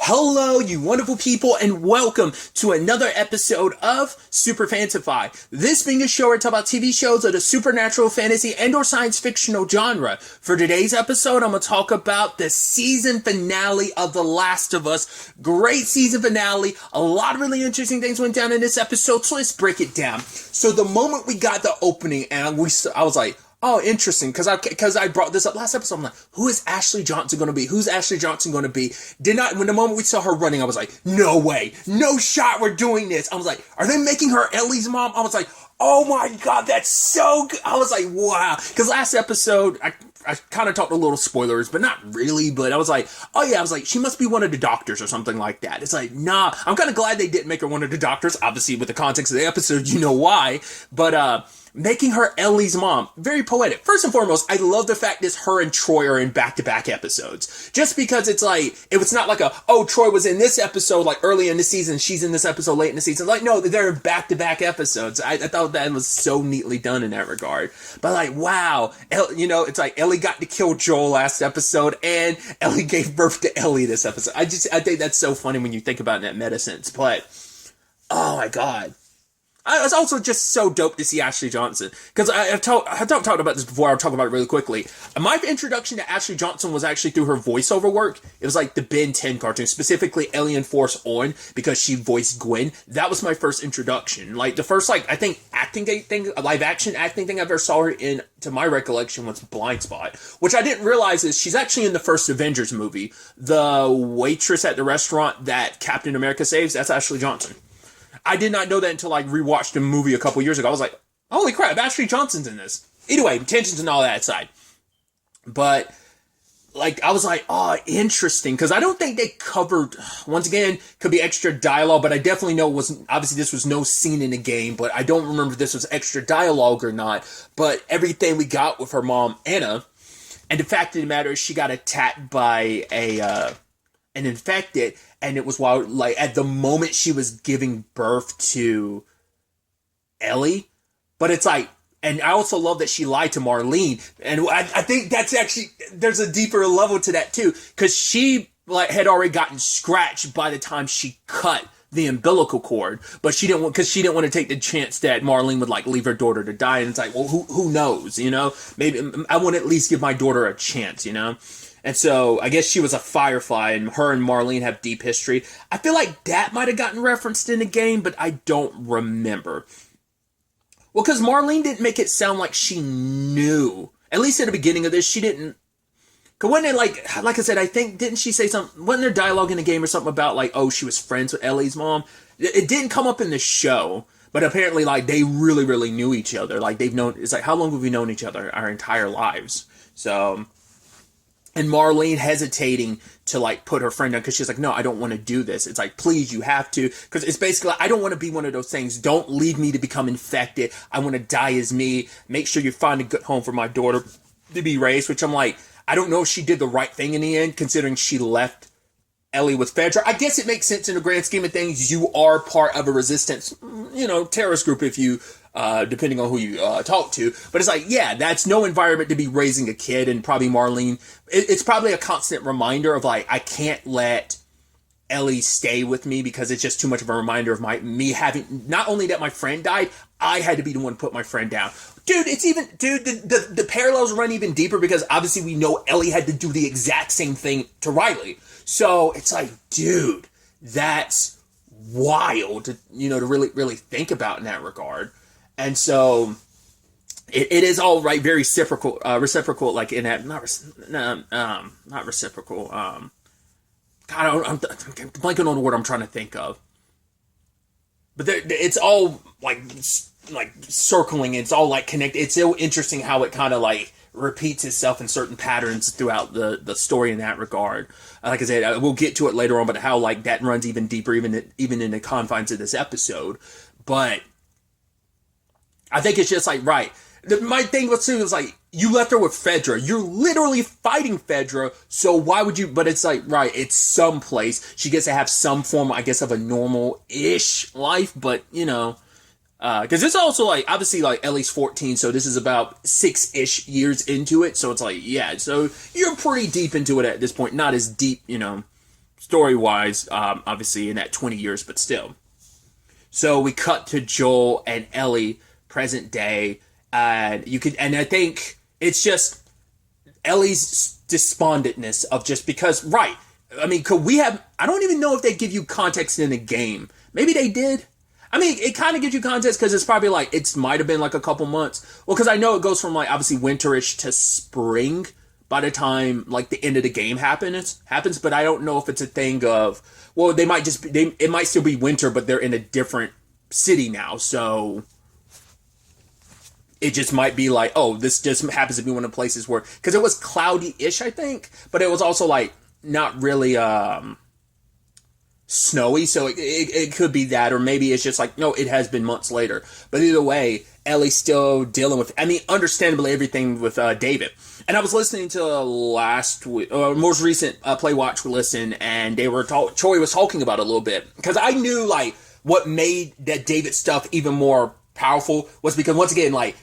Hello, you wonderful people, and welcome to another episode of Super-Fanta-Fi. This being a show where I talk about TV shows of the supernatural, fantasy, and or science fictional genre. For today's episode, I'm going to talk about the season finale of The Last of Us. Great season finale. A lot of really interesting things went down in this episode, so let's break it down. So the moment we got the opening, and I was like, oh, interesting, because I brought this up last episode. I'm like, who is Ashley Johnson going to be? Who's Ashley Johnson going to be? When the moment we saw her running, I was like, no way, no shot, we're doing this. I was like, are they making her Ellie's mom? I was like, oh my God, that's so good. I was like, wow. Because last episode, I kind of talked a little spoilers, but not really. But I was like, oh yeah, I was like, she must be one of the doctors or something like that. It's like, nah, I'm kind of glad they didn't make her one of the doctors. Obviously, with the context of the episode, you know why. But, making her Ellie's mom, very poetic. First and foremost, I love the fact that her and Troy are in back-to-back episodes. Just because it's like, it's not like Troy was in this episode like early in the season, she's in this episode late in the season. Like, no, they're in back-to-back episodes. I thought that was so neatly done in that regard. But like, wow, it's like Ellie got to kill Joel last episode, and Ellie gave birth to Ellie this episode. I think that's so funny when you think about it in that meta sense. But, oh my God. It was also just so dope to see Ashley Johnson. Because I've talked about this before, I'll talk about it really quickly. My introduction to Ashley Johnson was actually through her voiceover work. It was like the Ben 10 cartoon, specifically Alien Force On, because she voiced Gwen. That was my first introduction. Like, the first, I think, live action acting thing I ever saw her in, to my recollection, was Blind Spot. Which I didn't realize is she's actually in the first Avengers movie. The waitress at the restaurant that Captain America saves, that's Ashley Johnson. I did not know that until I rewatched the movie a couple years ago. I was like, holy crap, Ashley Johnson's in this. Anyway, tensions and all that aside. But, I was like, oh, interesting. Because I don't think they covered, once again, could be extra dialogue, but I definitely know obviously this was no scene in the game, but I don't remember if this was extra dialogue or not. But everything we got with her mom, Anna, and the fact of the matter is she got attacked by an infected, and it was while, at the moment she was giving birth to Ellie. But it's like, and I also love that she lied to Marlene, and I think that's actually, there's a deeper level to that too, because she had already gotten scratched by the time she cut the umbilical cord, but she didn't want to take the chance that Marlene would leave her daughter to die, and it's like, well, who knows, maybe I want to at least give my daughter a chance, And so, I guess she was a Firefly, and her and Marlene have deep history. I feel like that might have gotten referenced in the game, but I don't remember. Well, because Marlene didn't make it sound like she knew. At least at the beginning of this, she didn't. Because wasn't it like I said, I think, didn't she say something? Wasn't there dialogue in the game or something about, she was friends with Ellie's mom? It didn't come up in the show. But apparently, they really, really knew each other. They've known, it's how long have we known each other? Our entire lives. So, and Marlene hesitating to put her friend down because she's like, no, I don't want to do this. It's like, please, you have to. Because it's basically, I don't want to be one of those things. Don't leave me to become infected. I want to die as me. Make sure you find a good home for my daughter to be raised. Which I'm like, I don't know if she did the right thing in the end, considering she left Ellie with Fedra. I guess it makes sense in the grand scheme of things. You are part of a resistance, terrorist group if you, depending on who you talk to. But it's like, yeah, that's no environment to be raising a kid. And probably Marlene, it's probably a constant reminder of I can't let Ellie stay with me because it's just too much of a reminder of me having, not only that my friend died, I had to be the one to put my friend down. Dude, the parallels run even deeper because obviously we know Ellie had to do the exact same thing to Riley. So it's like, dude, that's wild to really, really think about in that regard. And so it is all right, very reciprocal, in that, not reciprocal. God, I'm blanking on the word I'm trying to think of. But it's all circling. It's all connected. It's so interesting how it kind of repeats itself in certain patterns throughout the story in that regard. Like I said, we'll get to it later on, but how that runs even deeper, even in the confines of this episode. But I think it's just right. My thing was too is you left her with Fedra. You're literally fighting Fedra, so why would you? But it's right, it's someplace. She gets to have some form, I guess, of a normal-ish life, but, because it's also, obviously, Ellie's 14, so this is about 6-ish years into it, so it's yeah, so you're pretty deep into it at this point. Not as deep, story-wise, obviously in that 20 years, but still. So we cut to Joel and Ellie, present day, and I think it's just Ellie's despondentness of just because, right, I mean, I don't even know if they give you context in the game. Maybe they did. I mean, it kind of gives you context because it's probably like, it might have been like a couple months. Well, because I know it goes from like, obviously winterish to spring by the time like the end of the game happens, but I don't know if it's a thing of, well, they might just be, it might still be winter, but they're in a different city now. So it just might be like, oh, this just happens to be one of the places where, because it was cloudy-ish, I think, but it was also like not really snowy, so it could be that, or maybe it's just like, no, it has been months later. But either way, Ellie's still dealing with, I mean, understandably, everything with David. And I was listening to last week, most recent Play Watch Listen, and Troy was talking about it a little bit, because I knew like what made that David stuff even more powerful was because, once again, like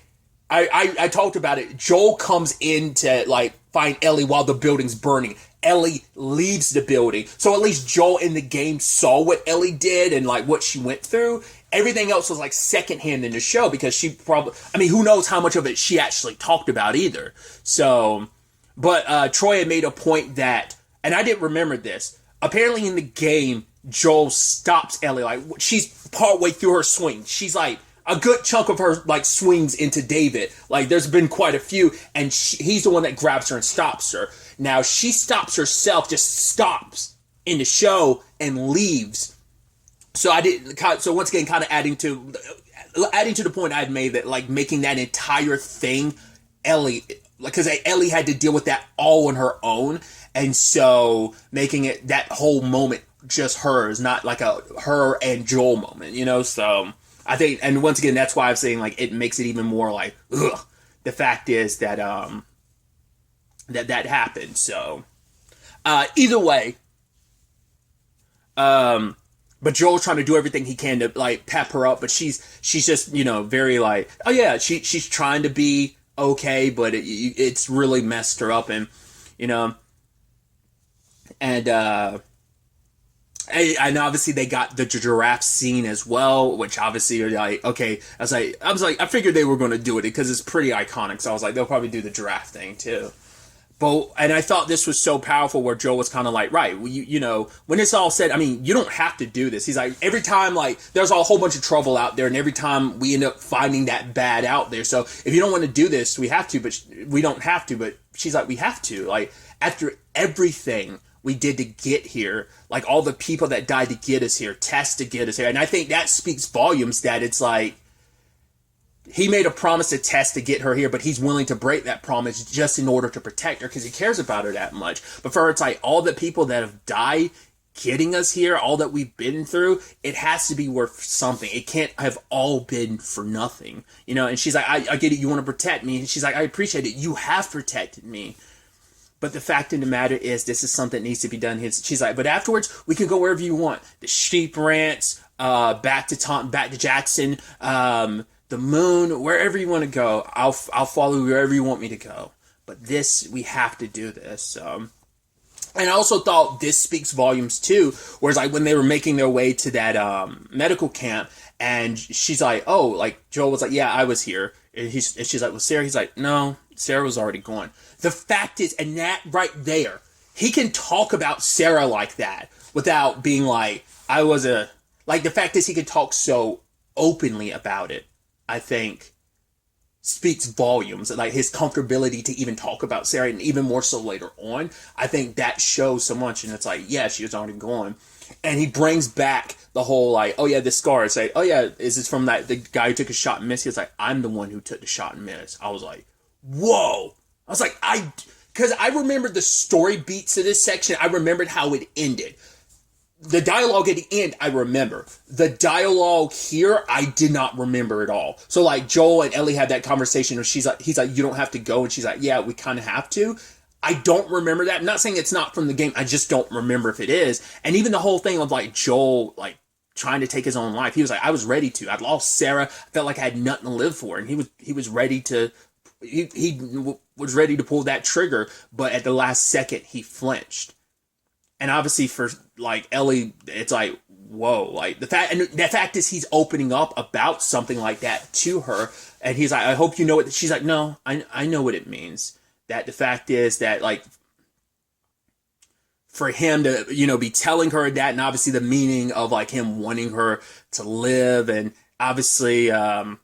I talked about it, Joel comes in to like find Ellie while the building's burning. Ellie leaves the building. So at least Joel in the game saw what Ellie did and like what she went through. Everything else was like secondhand in the show because she probably, I mean, who knows how much of it she actually talked about either. So, but Troy had made a point that, and I didn't remember this, apparently in the game, Joel stops Ellie. Like, she's partway through her swing. She's like, a good chunk of her like swings into David. Like, there's been quite a few, and he's the one that grabs her and stops her. Now, she stops herself, just stops in the show and leaves. So so once again, kind of adding to the point I'd made that like making that entire thing, Ellie, because Ellie had to deal with that all on her own. And so making it that whole moment just hers, not like a her and Joel moment, you know? So I think, and once again, that's why I'm saying like it makes it even more like, ugh. The fact is that that happened. So either way, but Joel's trying to do everything he can to like pep her up, but she's just, you know, very like, oh yeah, she's trying to be okay, but it's really messed her up, and you know, and and obviously they got the giraffe scene as well, which obviously are like, okay, I was like, I figured they were going to do it because it's pretty iconic, so I was like, they'll probably do the giraffe thing too. But, and I thought this was so powerful where Joel was kind of like, right, well, you know, when it's all said, I mean, you don't have to do this. He's like, every time, like, there's a whole bunch of trouble out there, and every time we end up finding that bad out there. So if you don't want to do this, we have to, but we don't have to. But she's like, we have to. Like, after everything we did to get here, like all the people that died to get us here, Tess to get us here. And I think that speaks volumes that it's like, he made a promise to Tess to get her here, but he's willing to break that promise just in order to protect her because he cares about her that much. But for her, it's like all the people that have died getting us here, all that we've been through, it has to be worth something. It can't have all been for nothing, you know? And she's like, I get it. You want to protect me. And she's like, I appreciate it. You have protected me. But the fact of the matter is, this is something that needs to be done. She's like, but afterwards, we can go wherever you want. The sheep ranch, back to Jackson, the moon, wherever you want to go, I'll follow wherever you want me to go. But this, we have to do this. And I also thought this speaks volumes too, whereas like when they were making their way to that medical camp, and she's like, oh, like Joel was like, yeah, I was here. And she's like, well, Sarah? He's like, no, Sarah was already gone. The fact is, and that right there, he can talk about Sarah like that without being like, the fact is he can talk so openly about it, I think, speaks volumes. Like his comfortability to even talk about Sarah, and even more so later on, I think that shows so much. And it's like, yeah, she was already gone. And he brings back the whole like, oh yeah, this scar. It's like, oh yeah, is this from the guy who took a shot and missed? He was like, I'm the one who took the shot and missed. I was like, whoa. I was like, because I remembered the story beats of this section. I remembered how it ended. The dialogue at the end, I remember. The dialogue here, I did not remember at all. So like Joel and Ellie had that conversation where he's like, you don't have to go. And she's like, yeah, we kind of have to. I don't remember that. I'm not saying it's not from the game. I just don't remember if it is. And even the whole thing of like Joel, like trying to take his own life. He was like, I was ready to. I'd lost Sarah. I felt like I had nothing to live for. And he was ready to, he was ready to pull that trigger. But at the last second, he flinched. And obviously for like Ellie, it's like, whoa, like the fact is he's opening up about something like that to her. And he's like, I hope you know it. She's like, no, I know what it means. That the fact is that like for him to, be telling her that, and obviously the meaning of like him wanting her to live, and obviously, kind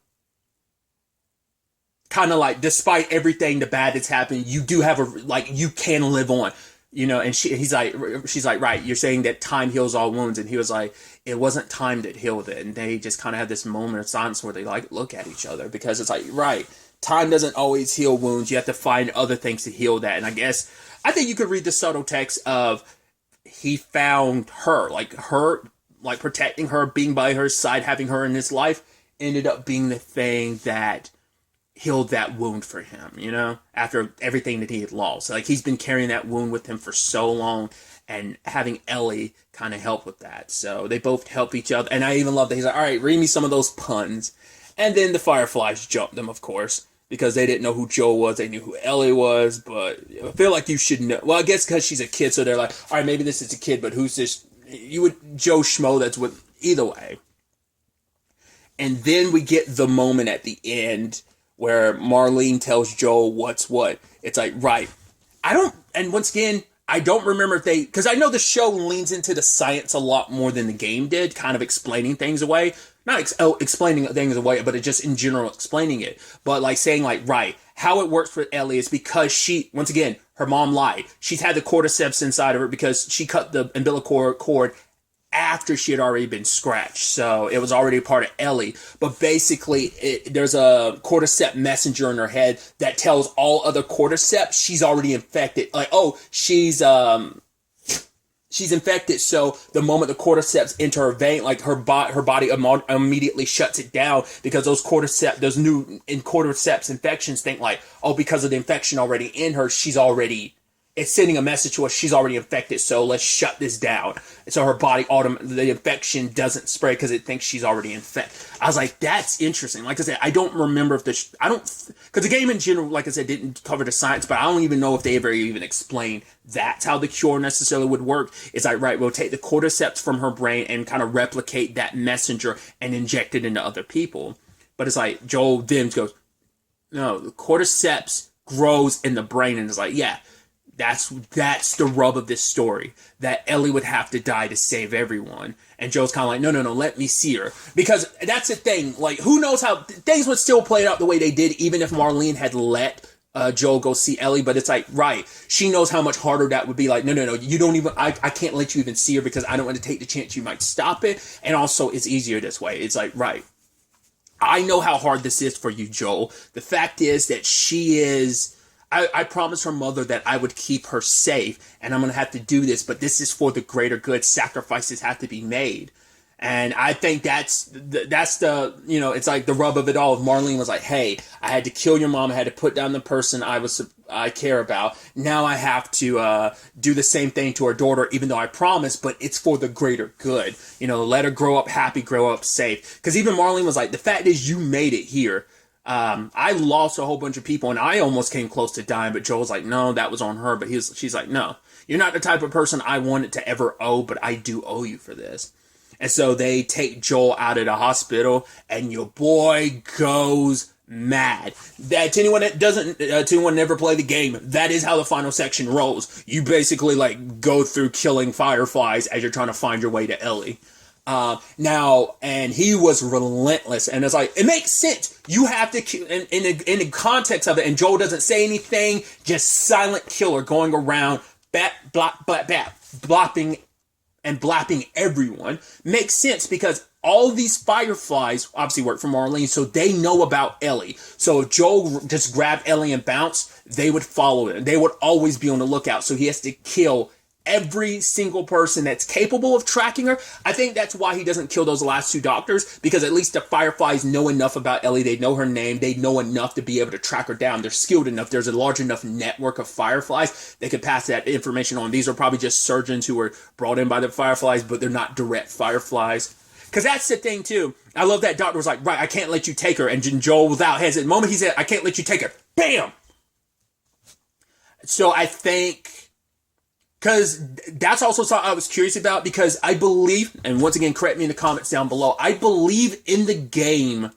of like despite everything the bad that's happened, you do have you can live on, and she's like, right, you're saying that time heals all wounds, and he was like, it wasn't time that healed it, and they just kind of have this moment of silence where they like look at each other, because it's like, right, time doesn't always heal wounds, you have to find other things to heal that. And I think you could read the subtle text of he found her, like protecting her, being by her side, having her in his life, ended up being the thing that healed that wound for him, after everything that he had lost. Like, he's been carrying that wound with him for so long, and having Ellie kind of help with that. So they both help each other. And I even love that he's like, all right, read me some of those puns. And then the Fireflies jumped them, of course, because they didn't know who Joel was. They knew who Ellie was, but I feel like you should know. Well, I guess because she's a kid, so they're like, all right, maybe this is a kid, but who's this? Joe Schmo that's with, either way. And then we get the moment at the end where Marlene tells Joel what's what. It's like, right. And once again, I don't remember if because I know the show leans into the science a lot more than the game did, kind of explaining things away. Not explaining things away, but it just in general explaining it. But like saying like, right, how it works for Ellie is because once again, her mom lied. She's had the cordyceps inside of her because she cut the umbilical cord after she had already been scratched. So it was already a part of Ellie. But basically, there's a cordyceps messenger in her head that tells all other cordyceps she's already infected. Like, oh, she's infected, so the moment the cordyceps enter her vein, like her body immediately shuts it down, because those cordyceps infections think like, oh, because of the infection already in her, it's sending a message to us, she's already infected, so let's shut this down. And so her body, the infection doesn't spread because it thinks she's already infected. I was like, that's interesting. Like I said, I don't remember if because the game in general, like I said, didn't cover the science, but I don't even know if they ever even explained that's how the cure necessarily would work. It's like, right, we'll take the cordyceps from her brain and kind of replicate that messenger and inject it into other people. But it's like, Joel then goes, no, the cordyceps grows in the brain, and it's like, yeah, that's the rub of this story, that Ellie would have to die to save everyone. And Joe's kind of like, no, let me see her. Because that's the thing, like, who knows how things would still play out the way they did, even if Marlene had let Joel go see Ellie. But it's like, right, she knows how much harder that would be. Like, no, you don't even, I can't let you even see her because I don't want to take the chance you might stop it. And also, it's easier this way. It's like, right, I know how hard this is for you, Joel. The fact is that she is... I promised her mother that I would keep her safe, and I'm going to have to do this, but this is for the greater good. Sacrifices have to be made. And I think that's the, it's like the rub of it all. If Marlene was like, hey, I had to kill your mom, I had to put down the person I care about. Now I have to do the same thing to her daughter, even though I promised, but it's for the greater good. Let her grow up happy, grow up safe. Because even Marlene was like, the fact is you made it here. I lost a whole bunch of people, and I almost came close to dying, but Joel's like, no, that was on her. But she's like, no, you're not the type of person I wanted to ever owe, but I do owe you for this. And so they take Joel out of the hospital, and your boy goes mad. That to anyone that doesn't, to anyone never play the game, that is how the final section rolls. You basically like go through killing fireflies as you're trying to find your way to Ellie. And he was relentless, and it's like, it makes sense. You have to, in the context of it, and Joel doesn't say anything, just silent killer going around, blopping and blapping everyone. Makes sense because all these fireflies obviously work for Marlene, so they know about Ellie. So if Joel just grabbed Ellie and bounced, they would follow it. They would always be on the lookout, so he has to kill every single person that's capable of tracking her. I think that's why he doesn't kill those last two doctors, because at least the fireflies know enough about Ellie. They know her name. They know enough to be able to track her down. They're skilled enough. There's a large enough network of fireflies. They could pass that information on. These are probably just surgeons who were brought in by the fireflies, but they're not direct fireflies. Because that's the thing, too. I love that doctor was like, right, I can't let you take her. And Joel, without hesitation, the moment he said, I can't let you take her, bam! So I think Because that's also something I was curious about, because I believe, and once again, correct me in the comments down below, I believe in the game,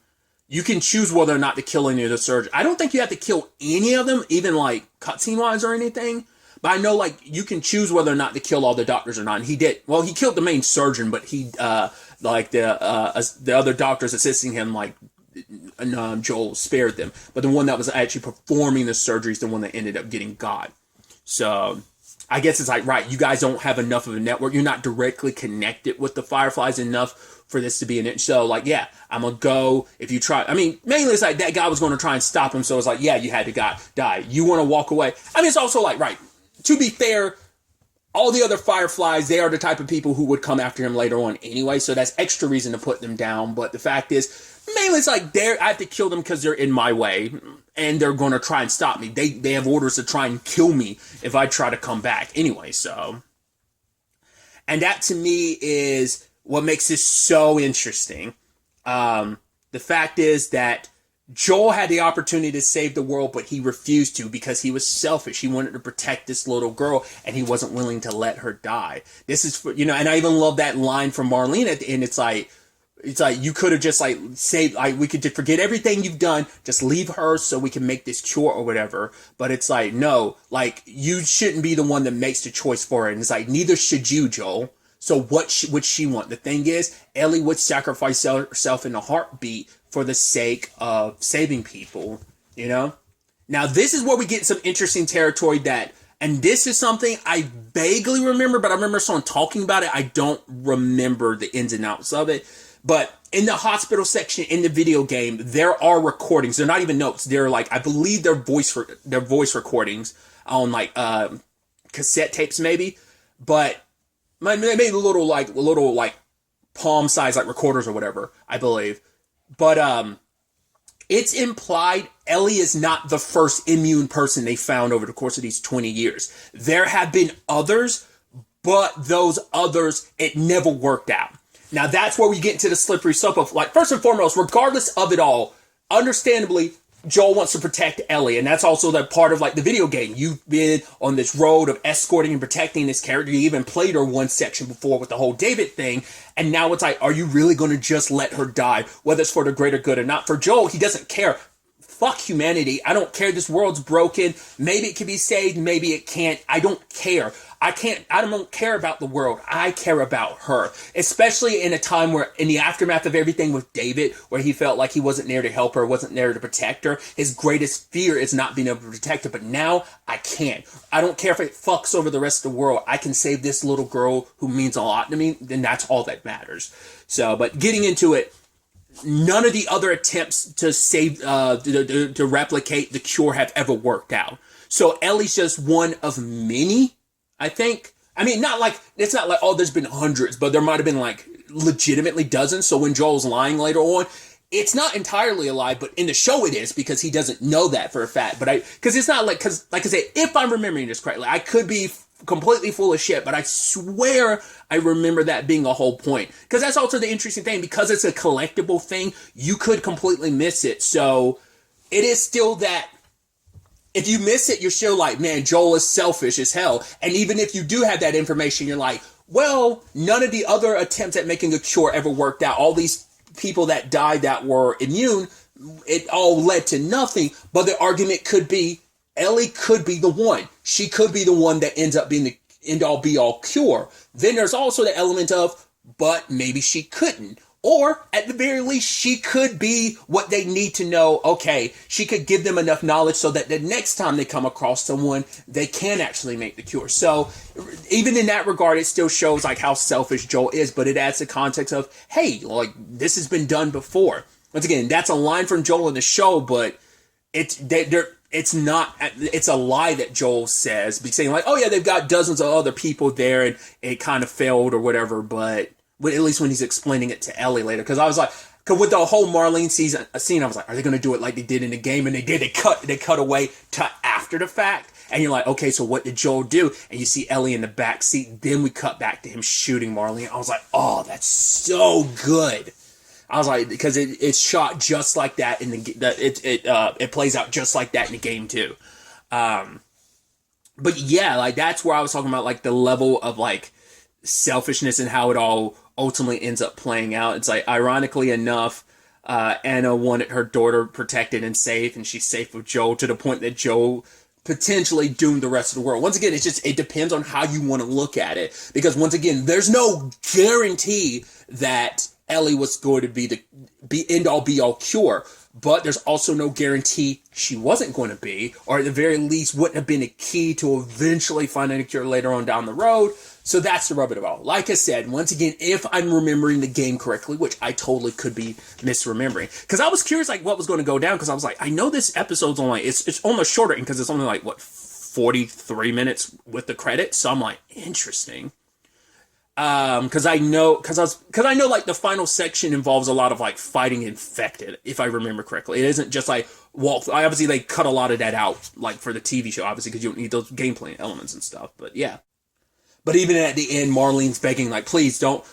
you can choose whether or not to kill any of the surgeons. I don't think you have to kill any of them, even like cutscene wise or anything. But I know like you can choose whether or not to kill all the doctors or not. And he did. Well, he killed the main surgeon, but he like the other doctors assisting him, like Joel spared them. But the one that was actually performing the surgery is the one that ended up getting got. So I guess it's like, right, you guys don't have enough of a network. You're not directly connected with the Fireflies enough for this to be an issue. So, like, yeah, I'm going to go. If you try, I mean, mainly it's like that guy was going to try and stop him. So it's like, yeah, you had to die. You want to walk away. I mean, it's also like, right, to be fair, all the other Fireflies, they are the type of people who would come after him later on anyway. So that's extra reason to put them down. But the fact is, mainly it's like I have to kill them because they're in my way. And they're going to try and stop me. They have orders to try and kill me if I try to come back anyway. So, and that to me is what makes this so interesting. The fact is that Joel had the opportunity to save the world, but he refused to because he was selfish. He wanted to protect this little girl, and he wasn't willing to let her die. This is for, and I even love that line from Marlene at the end. It's like, you could have just like saved, like we could just forget everything you've done, just leave her so we can make this cure or whatever. But it's like, no, like you shouldn't be the one that makes the choice for it. And it's like, neither should you, Joel. So what would she want? The thing is, Ellie would sacrifice herself in a heartbeat for the sake of saving people, Now this is where we get some interesting territory and this is something I vaguely remember, but I remember someone talking about it. I don't remember the ins and outs of it. But in the hospital section in the video game, there are recordings. They're not even notes. They're like, I believe they're voice recordings on like cassette tapes maybe, but maybe little like palm size like recorders or whatever, I believe. But it's implied Ellie is not the first immune person they found over the course of these 20 years. There have been others, but those others, it never worked out. Now, that's where we get into the slippery slope of, like, first and foremost, regardless of it all, understandably, Joel wants to protect Ellie, and that's also the part of, like, the video game. You've been on this road of escorting and protecting this character. You even played her one section before with the whole David thing, and now it's like, are you really going to just let her die, whether it's for the greater good or not? For Joel, he doesn't care. Fuck humanity. I don't care. This world's broken. Maybe it can be saved. Maybe it can't. I don't care. I don't care about the world. I care about her. Especially in a time where, in the aftermath of everything with David, where he felt like he wasn't there to help her, wasn't there to protect her. His greatest fear is not being able to protect her. But now, I can. I don't care if it fucks over the rest of the world. I can save this little girl who means a lot to me. Then that's all that matters. So, but getting into it, none of the other attempts to save, to replicate the cure have ever worked out. So Ellie's just one of many, I think. I mean, it's not like, oh, there's been hundreds, but there might have been like legitimately dozens. So when Joel's lying later on, it's not entirely a lie, but in the show it is because he doesn't know that for a fact. But because it's not like I said, if I'm remembering this correctly, I could be completely full of shit, but I swear I remember that being a whole point. Because that's also the interesting thing. Because it's a collectible thing, you could completely miss it. So it is still that if you miss it, you're still like, man, Joel is selfish as hell. And even if you do have that information, you're like, well, none of the other attempts at making a cure ever worked out. All these people that died that were immune, it all led to nothing. But the argument could be, Ellie could be the one. She could be the one that ends up being the end-all be-all cure. Then there's also the element of, but maybe she couldn't. Or, at the very least, she could be what they need to know. Okay, she could give them enough knowledge so that the next time they come across someone, they can actually make the cure. So, even in that regard, it still shows like how selfish Joel is, but it adds the context of, hey, like, this has been done before. Once again, that's a line from Joel in the show, but it's a lie that Joel says, saying like, oh yeah, they've got dozens of other people there and it kind of failed or whatever, but at least when he's explaining it to Ellie later, because I was like, with the whole Marlene scene, I was like, are they going to do it like they did in the game? And they did. They cut away to after the fact, and you're like, okay, so what did Joel do? And you see Ellie in the back seat. Then we cut back to him shooting Marlene. I was like, oh, that's so good. I was like, because it's shot just like that in the it plays out just like that in the game too. But but yeah, like that's where I was talking about like the level of like selfishness and how it all ultimately ends up playing out. It's like, ironically enough, Anna wanted her daughter protected and safe, and she's safe with Joel to the point that Joel potentially doomed the rest of the world. Once again, it depends on how you want to look at it. Because once again, there's no guarantee that Ellie was going to be the end all be all cure. But there's also no guarantee she wasn't going to be, or at the very least wouldn't have been a key to eventually finding a cure later on down the road. So that's the rub of it all. Like I said, once again, if I'm remembering the game correctly, which I totally could be misremembering, because I was curious like what was going to go down, because I was like, I know this episode's only, it's almost shorter, because it's only like, what, 43 minutes with the credits. So I'm like, interesting. Because I know like the final section involves a lot of like fighting infected, if I remember correctly. It isn't just like obviously they cut a lot of that out like for the TV show, obviously, because you don't need those gameplay elements and stuff. But yeah, but even at the end, Marlene's begging like, please don't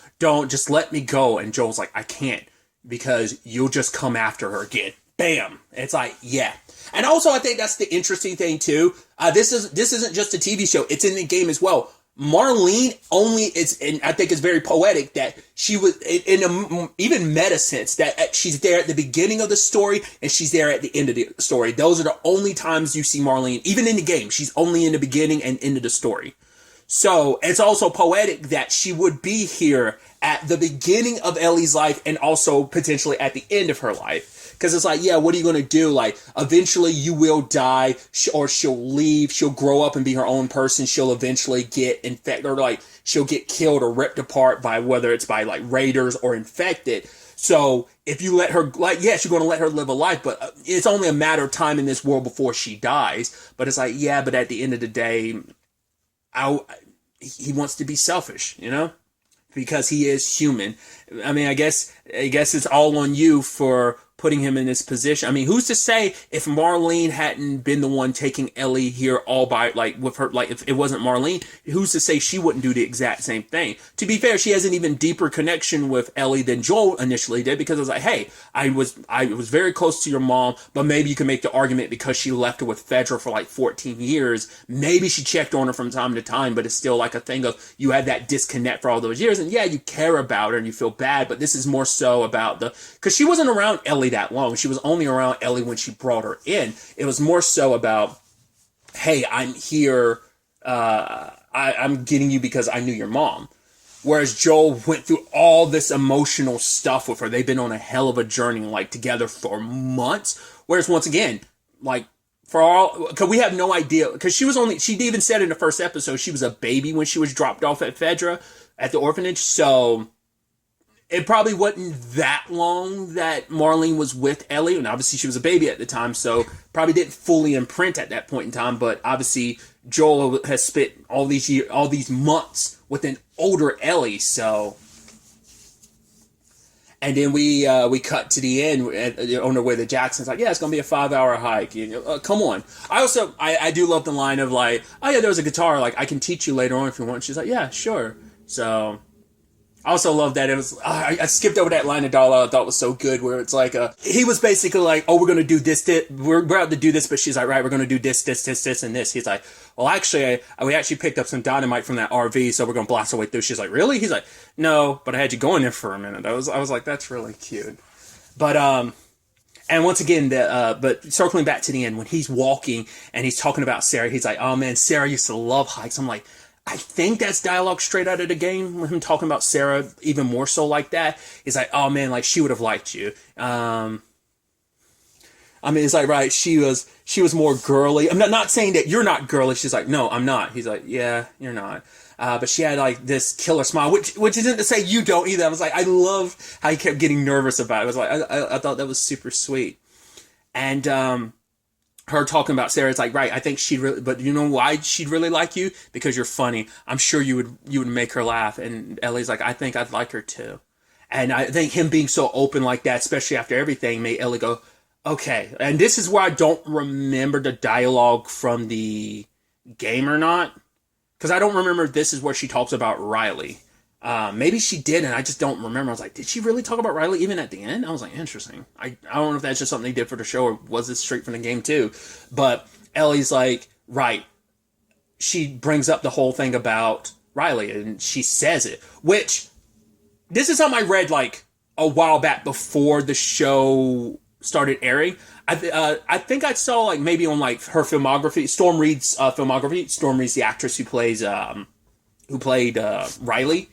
just let me go, and Joel's like, I can't, because you'll just come after her again. Bam. It's like, yeah. And also I think that's the interesting thing too. This isn't just a TV show; it's in the game as well. Marlene only is, and I think it's very poetic that she was in a even meta sense that she's there at the beginning of the story and she's there at the end of the story. Those are the only times you see Marlene, even in the game. She's only in the beginning and end of the story. So it's also poetic that she would be here at the beginning of Ellie's life and also potentially at the end of her life. Because it's like, yeah, what are you going to do? Like, eventually you will die, or she'll leave. She'll grow up and be her own person. She'll eventually get infected, or like she'll get killed or ripped apart by, whether it's by like raiders or infected. So if you let her, like, yes, you're going to let her live a life, but it's only a matter of time in this world before she dies. But it's like, yeah, but at the end of the day, he wants to be selfish, you know, because he is human. I mean, I guess it's all on you for putting him in this position. I mean, who's to say if Marlene hadn't been the one taking Ellie here all by, like, with her, like, if it wasn't Marlene, who's to say she wouldn't do the exact same thing? To be fair, she has an even deeper connection with Ellie than Joel initially did, because it was like, hey, I was very close to your mom, but maybe you can make the argument because she left her with Fedra for like 14 years, maybe she checked on her from time to time, but it's still like a thing of, you had that disconnect for all those years, and yeah, you care about her and you feel bad, but this is more so about because she wasn't around Ellie that long. She was only around Ellie when she brought her in. It was more so about, hey, I'm here, I'm getting you because I knew your mom. Whereas Joel went through all this emotional stuff with her. They've been on a hell of a journey, like, together for months. Whereas, once again, like, because we have no idea, because she even said in the first episode, she was a baby when she was dropped off at Fedra, at the orphanage, so it probably wasn't that long that Marlene was with Ellie, and obviously she was a baby at the time, so probably didn't fully imprint at that point in time, but obviously Joel has spent all these months with an older Ellie, so. And then we cut to the end on the way to Jackson's like, yeah, it's going to be a 5-hour hike. Come on. I do love the line of like, oh yeah, there's a guitar, like, I can teach you later on if you want. She's like, yeah, sure. So I also love that it was, I skipped over that line of dialogue I thought was so good, where it's like, he was basically like, oh, we're going to do this, we're about to do this, but she's like, right, we're going to do this, and this. He's like, well, actually, we actually picked up some dynamite from that RV, so we're going to blast our way through. She's like, really? He's like, no, but I had you going there for a minute. I was like, that's really cute. But, and once again, but circling back to the end, when he's walking and he's talking about Sarah, he's like, oh man, Sarah used to love hikes. I'm like, I think that's dialogue straight out of the game, with him talking about Sarah even more so like that. He's like, oh man, like, she would have liked you. I mean, it's like, right, she was more girly. I'm not saying that you're not girly. She's like, no, I'm not. He's like, yeah, you're not. But she had like this killer smile, which isn't to say you don't either. I was like, I love how he kept getting nervous about it. I was like, I thought that was super sweet. And, her talking about Sarah, it's like, right, I think but you know why she'd really like you? Because you're funny. I'm sure you would make her laugh. And Ellie's like, I think I'd like her too. And I think him being so open like that, especially after everything, made Ellie go, okay. And this is where I don't remember the dialogue from the game or not. Because I don't remember if this is where she talks about Riley. Maybe she did, and I just don't remember. I was like, did she really talk about Riley even at the end? I was like, interesting. I don't know if that's just something they did for the show, or was it straight from the game too. But Ellie's like, right, she brings up the whole thing about Riley, and she says it, which this is something I read like a while back before the show started airing. I think I saw like maybe on like her filmography, Storm Reed's filmography. Storm Reed's the actress who played Riley.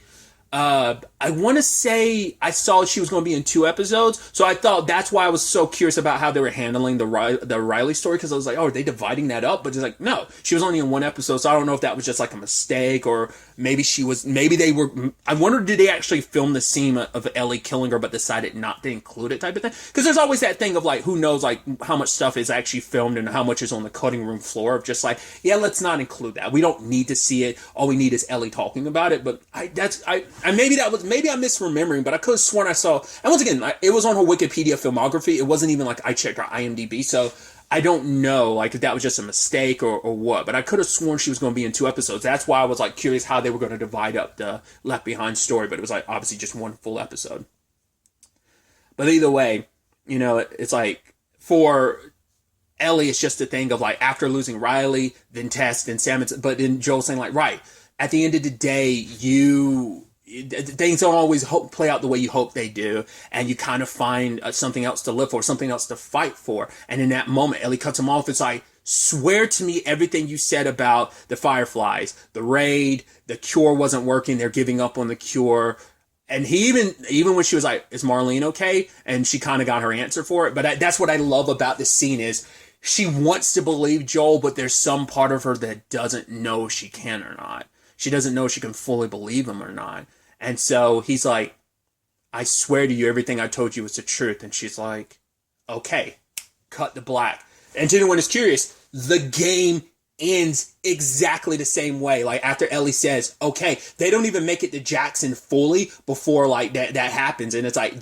I want to say I saw she was going to be in 2 episodes, so I thought that's why I was so curious about how they were handling the Riley story, because I was like, oh, are they dividing that up? But it's like, no, she was only in 1 episode, so I don't know if that was just like a mistake, or maybe they were. I wonder, did they actually film the scene of Ellie killing her, but decided not to include it, type of thing? Because there's always that thing of like, who knows, like how much stuff is actually filmed and how much is on the cutting room floor of just like, yeah, let's not include that. We don't need to see it. All we need is Ellie talking about it. But maybe I'm misremembering, but I could have sworn I saw, and once again, it was on her Wikipedia filmography. It wasn't even like I checked her IMDb, so I don't know like if that was just a mistake or what, but I could have sworn she was going to be in 2 episodes. That's why I was like curious how they were going to divide up the Left Behind story, but it was like obviously just 1 full episode. But either way, you know, it's like for Ellie, it's just a thing of like after losing Riley, then Tess, then Sam, but then Joel saying like, right, at the end of the day, things don't always play out the way you hope they do, and you kind of find something else to live for, something else to fight for. And in that moment, Ellie cuts him off. It's like, swear to me everything you said about the Fireflies, the raid, the cure wasn't working, they're giving up on the cure. And he even when she was like, is Marlene okay? And she kind of got her answer for it. But that's what I love about this scene is she wants to believe Joel, but there's some part of her that doesn't know if she can or not. She doesn't know if she can fully believe him or not. And so he's like, I swear to you, everything I told you was the truth. And she's like, okay, cut to black. And to anyone who's curious, the game ends exactly the same way. Like after Ellie says, okay, they don't even make it to Jackson fully before like that happens. And it's like,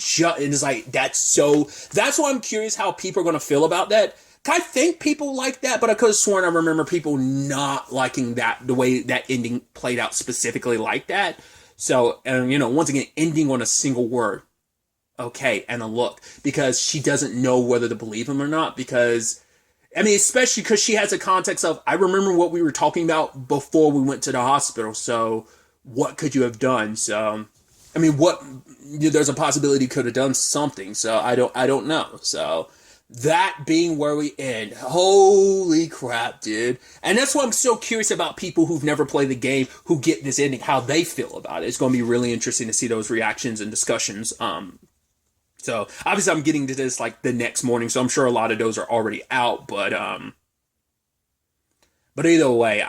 that's why I'm curious how people are going to feel about that. I think people like that, but I could have sworn I remember people not liking that, the way that ending played out specifically like that. So, and you know, once again, ending on a single word. Okay, and a look. Because she doesn't know whether to believe him or not. Because, I mean, especially because she has a context of, I remember what we were talking about before we went to the hospital. So, what could you have done? So, I mean, there's a possibility you could have done something. So, I don't know. So, that being where we end. Holy crap, dude. And that's why I'm so curious about people who've never played the game, who get this ending, how they feel about it. It's going to be really interesting to see those reactions and discussions. So obviously I'm getting to this like the next morning, so I'm sure a lot of those are already out, but either way,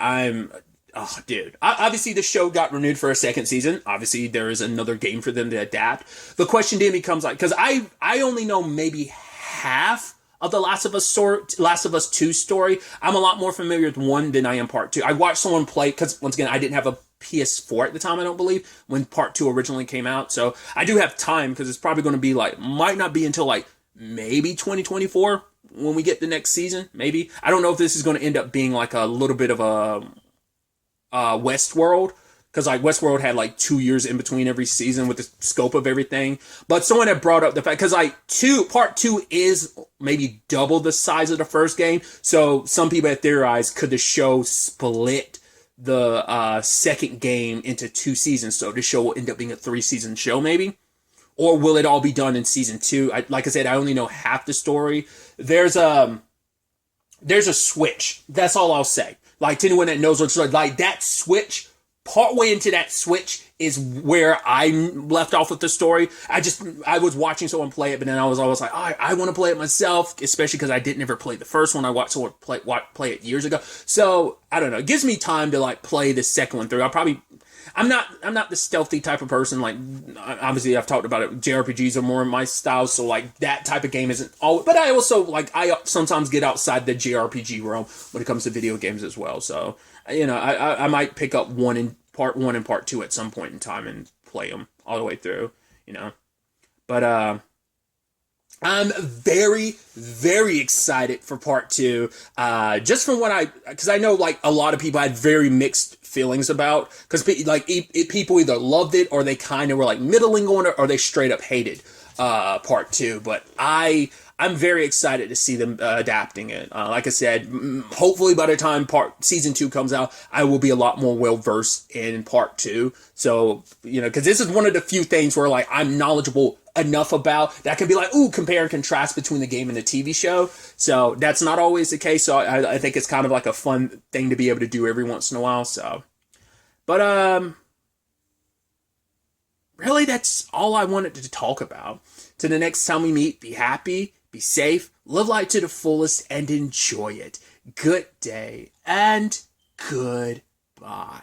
obviously the show got renewed for a 2nd season. Obviously there is another game for them to adapt. The question then becomes like, because I only know maybe half of the Last of Us 2 story. I'm a lot more familiar with 1 than I am part 2. I watched someone play, because once again, I didn't have a PS4 at the time, I don't believe, when part 2 originally came out. So I do have time, because it's probably going to be like, might not be until like maybe 2024 when we get the next season. Maybe. I don't know if this is going to end up being like a little bit of a Westworld, because like Westworld had like 2 years in between every season with the scope of everything. But someone had brought up the fact, because like part 2 is maybe double the size of the first game. So some people had theorized, could the show split the 2nd game into 2 seasons? So the show will end up being a 3-season show maybe? Or will it all be done in season 2? Like I said, I only know half the story. There's a switch. That's all I'll say. Like to anyone that knows what's like that switch, partway into that switch is where I left off with the story. I was watching someone play it, but then I was always like, I want to play it myself, especially because I didn't ever play the first one. I watched someone play it years ago. So I don't know. It gives me time to like play the second one through. I'm not the stealthy type of person. Like, obviously I've talked about it. JRPGs are more my style. So like that type of game isn't all, but I also like, I sometimes get outside the JRPG realm when it comes to video games as well. So, you know, I might pick up part 1 and part 2 at some point in time and play them all the way through, you know, but, I'm very, very excited for part 2. Just from because I know like a lot of people had very mixed feelings about, because like people either loved it or they kind of were like middling on it or they straight up hated part 2. But I I'm very excited to see them adapting it. Like I said, hopefully by the time season 2 comes out, I will be a lot more well versed in part 2. So, because this is one of the few things where like I'm knowledgeable enough about that can be like, ooh, compare and contrast between the game and the TV show. So that's not always the case. So I think it's kind of like a fun thing to be able to do every once in a while. So, but really, that's all I wanted to talk about. Till the next time we meet, be happy, be safe, live life to the fullest, and enjoy it. Good day and goodbye.